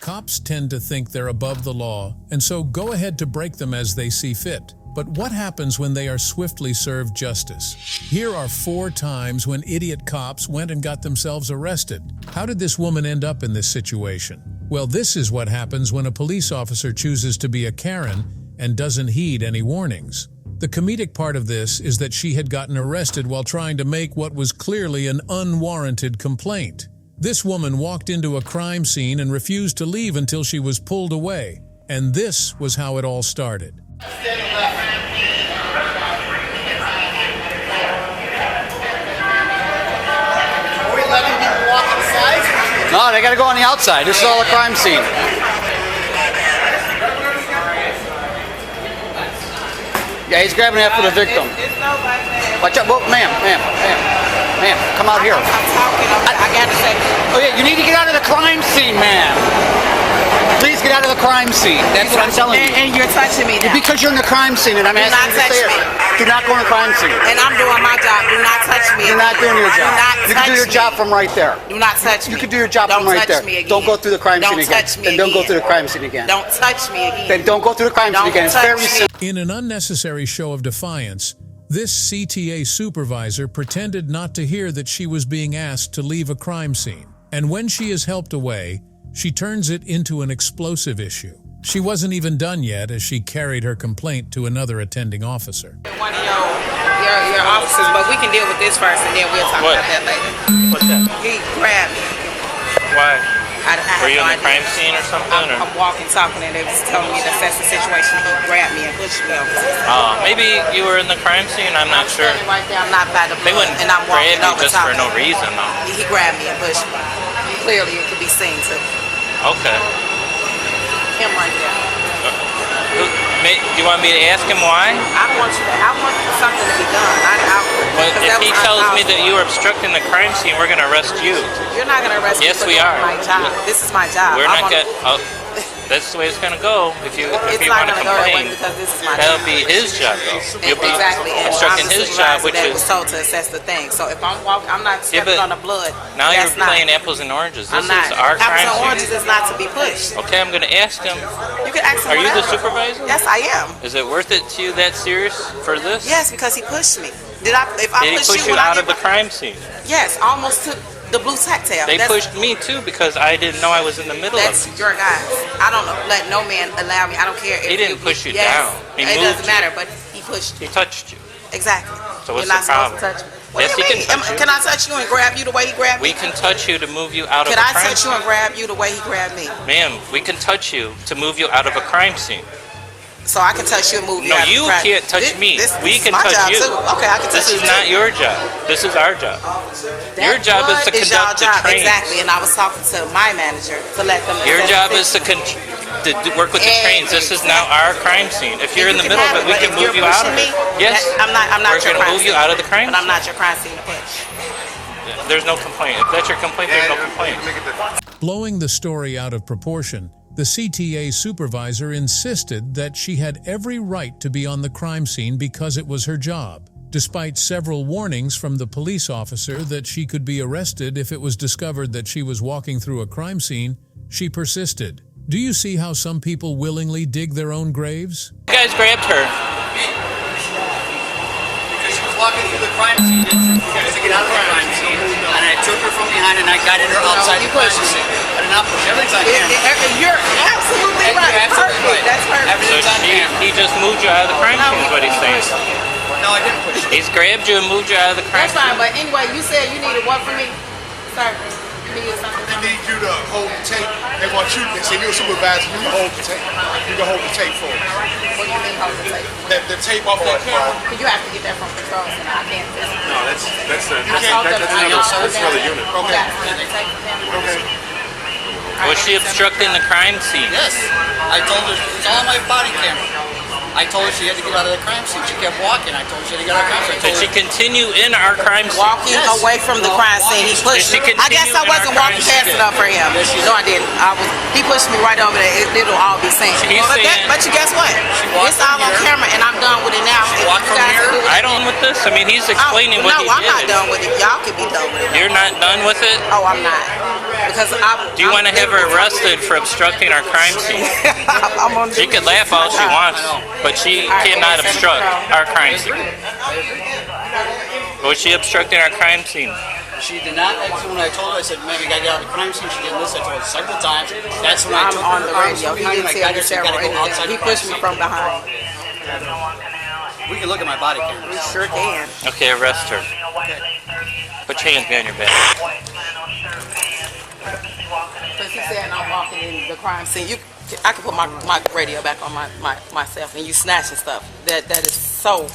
Cops tend to think they're above the law, and so go ahead to break them as they see fit. But what happens when they are swiftly served justice? Here are 4 times when idiot cops went and got themselves arrested. How did this woman end up in this situation? Well, this is what happens when a police officer chooses to be a Karen and doesn't heed any warnings. The comedic part of this is that she had gotten arrested while trying to make what was clearly an unwarranted complaint. This woman walked into a crime scene and refused to leave until she was pulled away. And this was how it all started. No, they gotta go on the outside. This is all a crime scene. Yeah, he's grabbing after the victim. Watch out, ma'am, come out here. I'm talking. I gotta say. Oh yeah, you need to get out of the crime scene, ma'am. Please get out of the crime scene. That's what I'm telling you. And you're touching me now. Because you're in the crime scene, and I'm asking you to stay here. Do not go in the crime scene. And I'm doing my job. Do not touch me. You're not doing your job. Do not you can do your job from right there. Do not touch me. You can do your job from right there. Don't go through the crime scene again. Don't touch me again. Then don't go through the crime scene again. Don't touch me again. Then don't go through the crime scene again. It's very simple. In an unnecessary show of defiance, this CTA supervisor pretended not to hear that she was being asked to leave a crime scene. And when she is helped away, she turns it into an explosive issue. She wasn't even done yet as she carried her complaint to another attending officer. One of your officers, but we can deal with this first and then we'll talk about that later. What's that? He grabbed me. Why? I Were you in no the crime idea. scene or something? I'm walking, talking, and they was telling me to assess the situation. He grabbed me and pushed me over to the side. Maybe you were in the crime scene. I'm not sure. Standing right there, I'm not by the They blood, wouldn't and I'm walking grab you over just for talking. no reason, though. He grabbed me and pushed me. Clearly, it could be seen too. Okay. Him right there. Do you want me to ask him why? I want something to be done. Well, if he tells me that you are obstructing the crime scene, we're going to arrest you. You're not going to arrest me Yes, for we doing are. my job. This is my job. We're not going to... That's the way it's going to go. If you want to complain, because this is my that'll job. be his job, though. You'll be Exactly. And obstructing I'm the his job, supervisor which that is... was told to assess the thing. So if I'm walking, I'm not stepping on the blood. Now you're That's not. playing apples and oranges. This I'm not. is our crime Apples and scene. oranges is not to be pushed. Okay, I'm going to ask him. You can ask him Are you the whatever. supervisor? Yes, I am. Is it worth it to you that serious for this? Yes, because he pushed me. If I Did he push push you you when out I of the crime scene? Yes, I almost took the blue tactile. They pushed me too because I didn't know I was in the middle of That's it. your guys. I don't know. Let no man allow me. I don't care if He didn't push you down. He it moved doesn't matter, but he pushed He you. touched you. Exactly. So what's You're not the problem? supposed to touch me. What Yes, do you he can mean? touch you. Can I touch you and grab you the way he grabbed me? We can touch you to move you out of Can a I crime touch you scene. and grab you the way he grabbed me? Ma'am, we can touch you to move you out of a crime scene. So I can touch you and move you No, out of you the crowd. can't touch me. We is can my touch job you. Too. Okay, I can touch This you is not your job. This is our job. Your job is to conduct the trains. Exactly, and I was talking to my manager to let them. Your assess job the is to work with the trains. This is now our crime scene. If you're in the You middle have of it, we but can if move you're you out of pushing it. me, Yes, I'm not we're your going to crime move you scene. out of the crime But I'm scene. not your crime scene to push. There's no complaint. If that's your complaint, there's no complaint. Blowing the story out of proportion, the CTA supervisor insisted that she had every right to be on the crime scene because it was her job, despite several warnings from the police officer that she could be arrested if it was discovered that she was walking through a crime scene. She persisted. Do you see how some people willingly dig their own graves? You guys grabbed her. Because she was walking through the crime scene to get out of the crime scene, and I took her from behind and I guided her outside the crime scene. I did not push everything's on camera. You're absolutely You're right. absolutely right. That's perfect. So Everything's on camera. he just moved you out of the crime scene is what he's saying. No, I didn't push her. He's grabbed you and moved you out of the crime That's fine, scene. but anyway, you said you needed what from me? Sir, you needed something They from me? need you to hold the tape. They want you, they say you're a supervisor, you can hold the tape. You can hold the tape for them. What do you mean hold the tape? The tape off that camera. Because you have to get that from control center. I can't. No, that's another unit. Okay. Okay. Was she obstructing the crime scene? Yes. I told her, it's all on my body camera. I told her she had to get out of the crime scene. She kept walking. I told her she had to get out of the crime scene. Did she continue in our crime scene? Walking Yes. away from the crime scene, he pushed Did she me. I guess continue I in our wasn't crime walking scene? fast enough for him. No, I didn't. He pushed me right over there. It'll all be seen. He's But, saying- but you guess what? walked It's all from on here. camera, and I'm done with it now. If walked you from guys here. do it I don't with this. I mean, he's explaining what he No, I'm not did. done with it. Y'all can be done with it. You're not done with it? Oh, I'm not. Because Do you want to have her arrested for obstructing our crime scene? I'm on She can laugh all she wants, but she cannot obstruct our crime scene. Was she obstructing our crime scene? She did not. That's when I told her, I said, "Man, we gotta get out of the crime scene." She didn't listen. I told her several times. That's when I I'm took on her the arms radio. from He behind didn't and I tell got me her. She gotta several go outside anything. He the crime pushed me scene. from behind. We can look at my body cameras. Sure can. Okay, arrest her. Put your hands behind your back. Because he said I'm walking in the crime scene. I can put my radio back on myself, and you snatching stuff. That is so.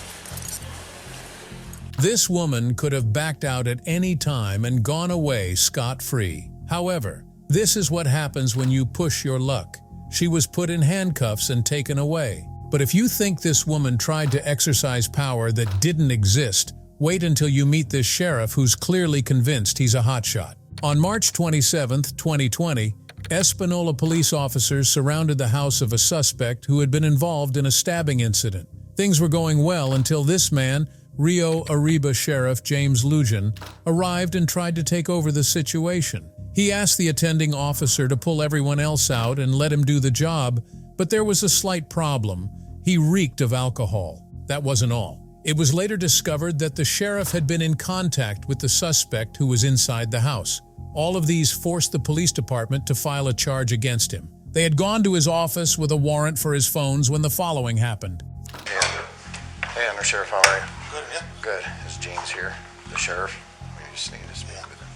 This woman could have backed out at any time and gone away scot-free. However, this is what happens when you push your luck. She was put in handcuffs and taken away. But if you think this woman tried to exercise power that didn't exist, wait until you meet this sheriff who's clearly convinced he's a hotshot. On March 27, 2020, Espanola police officers surrounded the house of a suspect who had been involved in a stabbing incident. Things were going well until this man, Rio Arriba Sheriff James Lujan, arrived and tried to take over the situation. He asked the attending officer to pull everyone else out and let him do the job, but there was a slight problem. He reeked of alcohol. That wasn't all. It was later discovered that the sheriff had been in contact with the suspect who was inside the house. All of these forced the police department to file a charge against him. They had gone to his office with a warrant for his phones when the following happened. Hey, Undersheriff, how are you? Good, yeah. Good. It's James here, the sheriff. We just need to speak with him.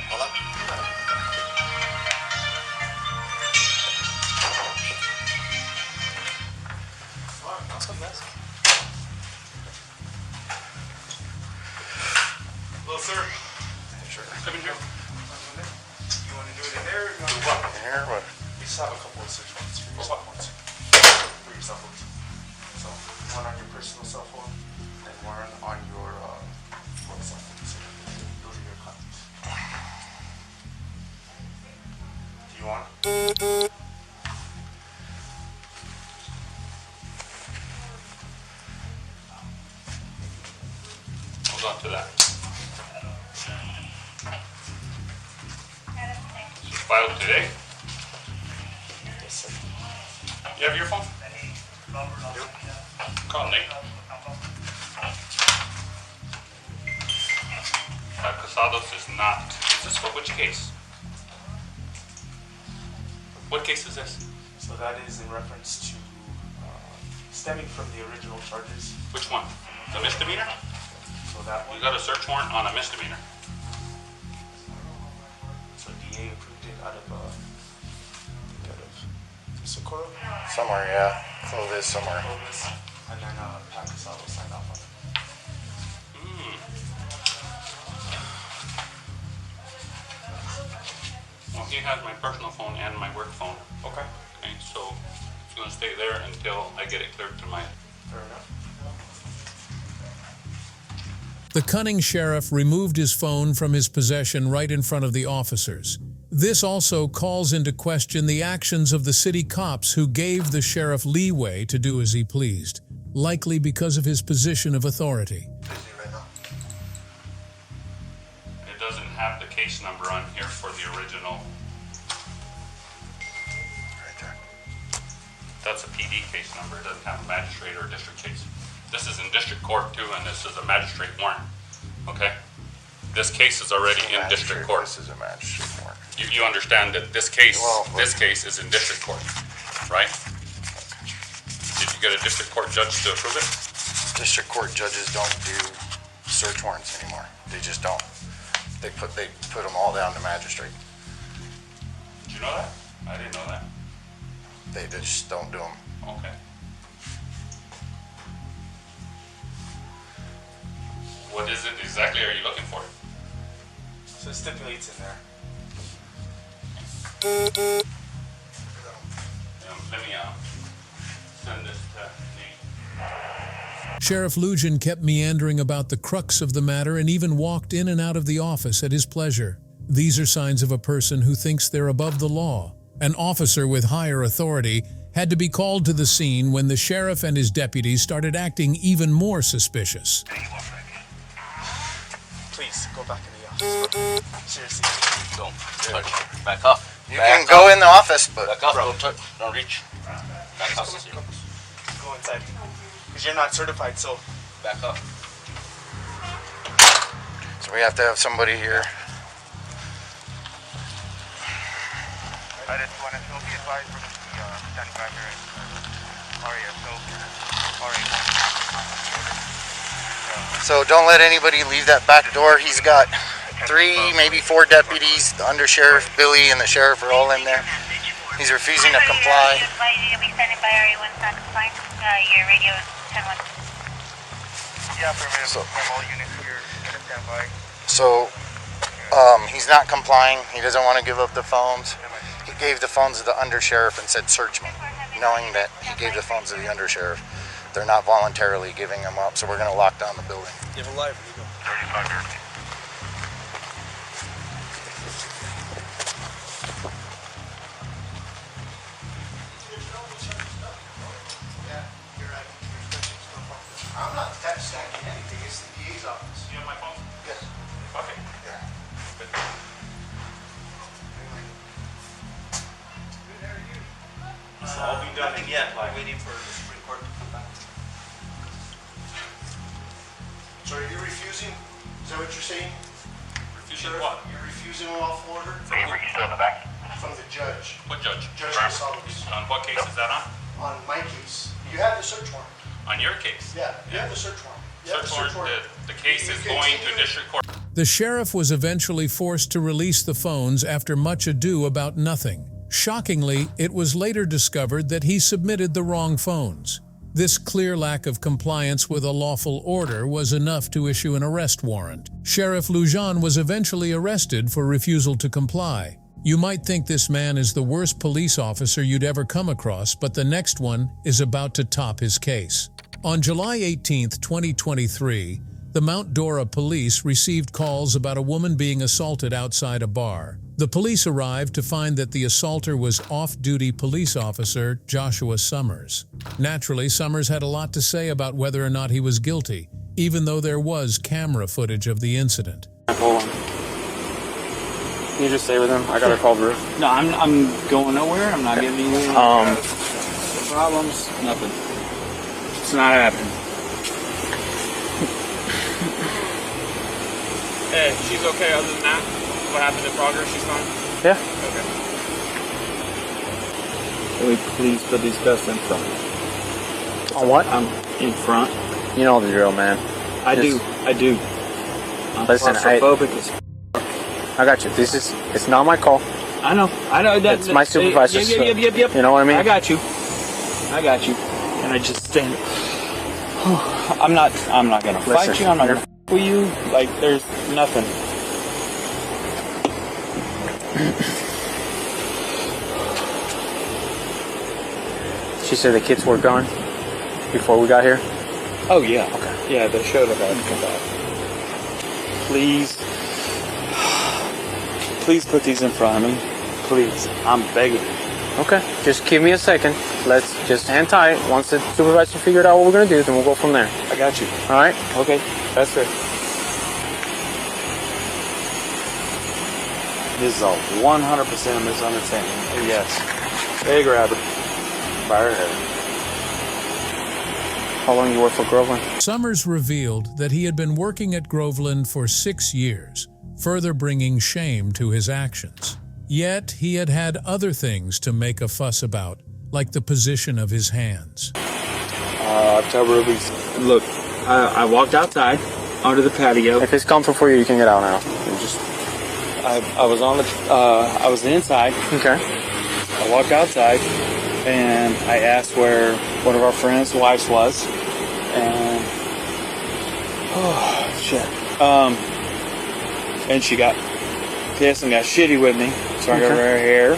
Hold on. What's up, guys? Hello, sir. Sure. Come in here. You want to do it in there? Or you want to do what? Here, what? We just have a couple of search warrants for your cell phones. For your cell phones. So, one on your personal cell phone, and one on your work cell phone. So, those are your copies. Do you want it? Hold on to that. This was filed today. Yes, sir. You have your phone? Call Nate. Casados is not. Is this for which case? What case is this? So that is in reference to stemming from the original charges. Which one? The misdemeanor? So that one. You got a search warrant on a misdemeanor. So DA approved it out of Socorro. Somewhere, yeah. Clovis, somewhere. Clovis, and then Pat Casado signed off on it. Well, he has my personal phone and my work phone. Okay. Okay, so it's gonna stay there until I get it cleared to my. Fair enough. The cunning sheriff removed his phone from his possession right in front of the officers. This also calls into question the actions of the city cops who gave the sheriff leeway to do as he pleased, likely because of his position of authority. It doesn't have the case number on here for the original. Right there. That's a PD case number. It doesn't have a magistrate or a district case. This is in district court too, and this is a magistrate warrant. Okay? This case is already in district court. This is a magistrate warrant. You understand that this case is in district court, right? Did you get a district court judge to approve it? District court judges don't do search warrants anymore. They just don't. They put them all down to magistrate. Did you know that? I didn't know that. They just don't do them. Okay. What is it exactly are you looking for? So it stipulates in there. Let me send this to Nate. Sheriff Lujan kept meandering about the crux of the matter and even walked in and out of the office at his pleasure. These are signs of a person who thinks they're above the law. An officer with higher authority had to be called to the scene when the sheriff and his deputies started acting even more suspicious. Please, go back in the office. Seriously. Don't touch. Back up. You can go in the office, but Back up. Don't touch. Don't reach. Back up. Go inside. Because you're not certified, so. Back up. so we have to have somebody here. I just want to be advised for standing by here at RA. So don't let anybody leave that back door. He's got 3, maybe 4 deputies. The undersheriff, Billy, and the sheriff are all in there. He's refusing to comply. You'll be standing by RA1 not complying. Your radio is 10-1. Yeah, all units here going to stand by. So he's not complying. He doesn't want to give up the phones. He gave the phones to the undersheriff and said, search me, knowing that he gave the phones to the undersheriff. They're not voluntarily giving them up, so we're going to lock down the building. Give a live. 35 here. I'm not stacking anything. It's the DA's office. You have my phone? Yes. Okay. Yeah. So I'll be done again. Waiting for the Supreme Court to come back. So are you refusing? Is that what you're saying? Refusing what? You're refusing lawful order? From who? Still in the back. From the judge. What judge? Judge Gonzalez. On what case is that on? On my case. You have the search warrant. On your case? Yeah, you have the search warrant. You have Search warrant. The case is going to district court. The sheriff was eventually forced to release the phones after much ado about nothing. Shockingly, it was later discovered that he submitted the wrong phones. This clear lack of compliance with a lawful order was enough to issue an arrest warrant. Sheriff Lujan was eventually arrested for refusal to comply. You might think this man is the worst police officer you'd ever come across, but the next one is about to top his case. On July 18, 2023, the Mount Dora police received calls about a woman being assaulted outside a bar. The police arrived to find that the assaulter was off-duty police officer Joshua Summers. Naturally, Summers had a lot to say about whether or not he was guilty, even though there was camera footage of the incident. Hold on. Can you just stay with him? I gotta call Drew. No, I'm going nowhere. I'm not giving you any problems. Nothing. It's not happening. Hey, she's okay other than that? What happened in progress? She's fine? Yeah. Okay. Can we please put these cuffs in front? On what? I'm in front. You know the drill, man. I do. I'm Listen, claustrophobic as I got you. It's not my call. I know. It's my supervisor's. Yep. You know what I mean? I got you. And I just stand. I'm not gonna fight you. I'm not gonna f with you. Like there's nothing. She said the kids were gone before we got here. Oh yeah. Okay. Yeah, they showed up after that. Please put these in front of me. Please. I'm begging you. Okay. Just give me a second. Let's just hang tight. Once the supervisor figured out what we're gonna do, then we'll go from there. I got you. All right? Okay. That's fair. This is a 100% misunderstanding. Yes. Hey, grab her. By her hair. How long you work for Groveland? Summers revealed that he had been working at Groveland for 6 years, further bringing shame to his actions. Yet he had had other things to make a fuss about, like the position of his hands. Tell Ruby, look, I walked outside onto the patio. If it's comfortable for you, you can get out now. I was on the, I was inside. Okay. I walked outside and I asked where one of our friends' wives was, and oh shit. And she got pissed and got shitty with me, so I got her hair,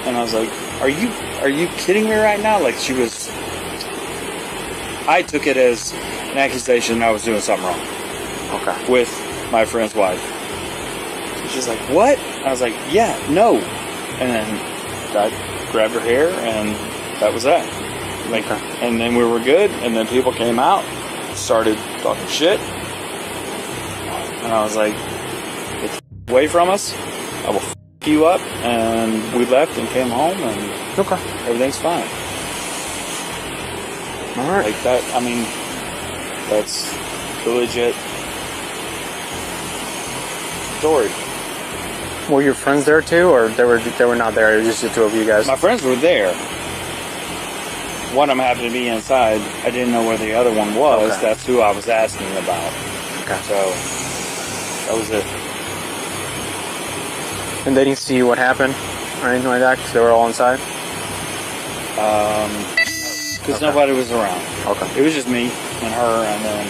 and I was like, "Are you kidding me right now?" Like she was I took it as an accusation I was doing something wrong. Okay. With my friend's wife. She's like, what? I was like, yeah, no. And then I grabbed her hair, and that was that. Like, and then we were good, and then people came out, started talking shit. And I was like, get away from us. I will f you up. And we left and came home, and everything's fine. All right. Like that, I mean, that's the legit story. Were your friends there too, or they were not there? It was just the two of you guys. My friends were there. One of them happened to be inside. I didn't know where the other one was. Okay. That's who I was asking about. Okay. So that was it. And they didn't see what happened or anything like that because they were all inside. Because nobody was around. Okay. It was just me and her, and then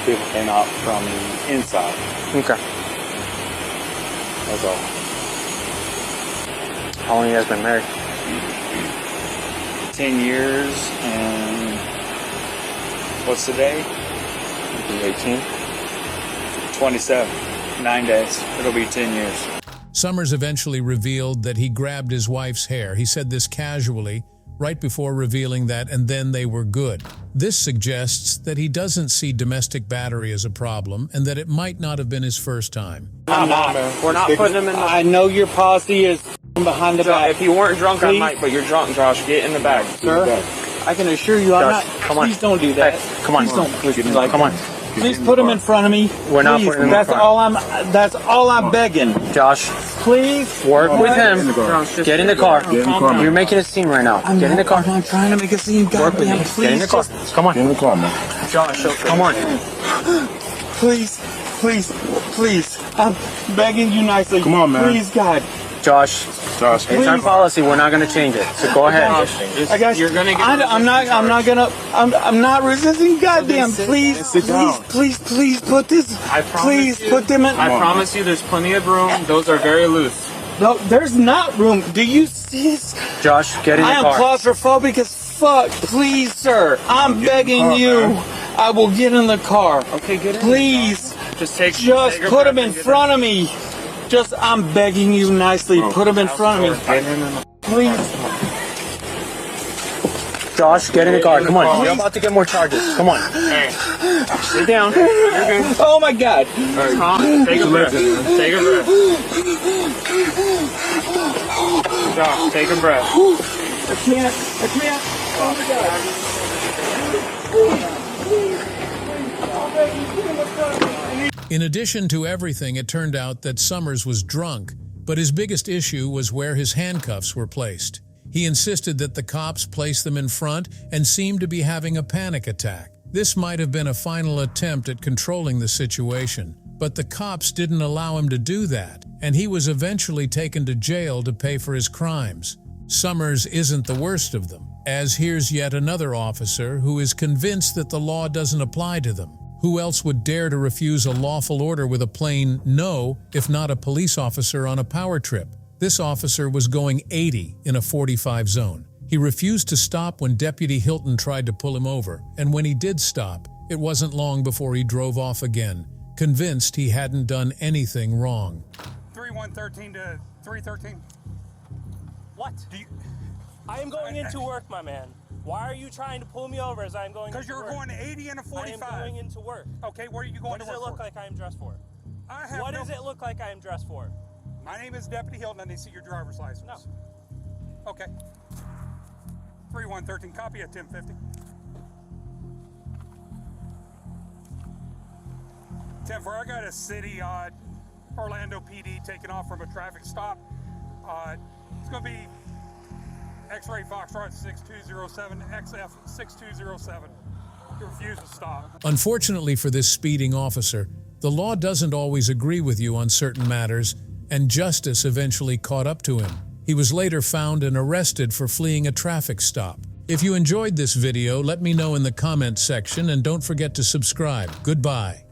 people came out from the inside. Okay. That's all. How long have you guys been married? 10 years and what's the day? 18. 27. 9 days. It'll be 10 years. Summers eventually revealed that he grabbed his wife's hair. He said this casually, right before revealing that, and then they were good. This suggests that he doesn't see domestic battery as a problem and that it might not have been his first time. We're not putting him in the... I know your policy is behind the back. If you weren't drunk, Please? I might, but you're drunk, Josh. Get in the back. Sir, I can assure you I'm not. Come on. Please don't do that. Hey, come on. Please don't push me like Come on. Please put him in front of me. We're not Please. putting him in That's front. That's all I'm begging. Josh, Please work with him. Get in the car. You're making a scene right now. Get in the car. I'm not trying to make a scene. Work with me. Goddamn, Get in the car. please. Come on. Get in the car, man. Josh, come on. Please, please, please. I'm begging you nicely. Come on, man. Please, God. Josh, Josh, it's our policy. We're not going to change it. So go ahead. I got you. I'm not resisting. Goddamn, please, please put this. Please put them in. I promise you there's plenty of room. Those are very loose. No, there's not room. Do you see this? Josh, get in the I am car. claustrophobic as fuck. Please, sir. I'm begging you. I will get in the car. Okay, get in. Please. Just take Put him in front of me. I'm begging you nicely. Put him in front of me. Please. Josh, get in the car. Come on. You're about to get more charges. Come on. Hey, sit down. You're good. Oh my God. Right, take a breath. Take a breath. Josh, take a breath. I can't. Oh my God. In addition to everything, it turned out that Summers was drunk, but his biggest issue was where his handcuffs were placed. He insisted that the cops place them in front and seemed to be having a panic attack. This might have been a final attempt at controlling the situation, but the cops didn't allow him to do that, and he was eventually taken to jail to pay for his crimes. Summers isn't the worst of them, as here's yet another officer who is convinced that the law doesn't apply to them. Who else would dare to refuse a lawful order with a plain no, if not a police officer on a power trip? This officer was going 80 in a 45 zone. He refused to stop when Deputy Hilton tried to pull him over, and when he did stop, it wasn't long before he drove off again, convinced he hadn't done anything wrong. 3113 to 313. What? I am going into work, my man. Why are you trying to pull me over as I'm going into work? Because you're going 80 and a 45. I am going into work. Okay, where are you going to work? What does it look like I am dressed for? What does it look like I am dressed for? My name is Deputy Hilton. I need to see your driver's license. No. Okay. 3113, copy at 1050. 10-4, I got a city, Orlando PD taking off from a traffic stop. It's going to be X-ray Foxtrot 6207, XF 6207. You refuse to stop. Unfortunately for this speeding officer, the law doesn't always agree with you on certain matters, and justice eventually caught up to him. He was later found and arrested for fleeing a traffic stop. If you enjoyed this video, let me know in the comments section and don't forget to subscribe. Goodbye.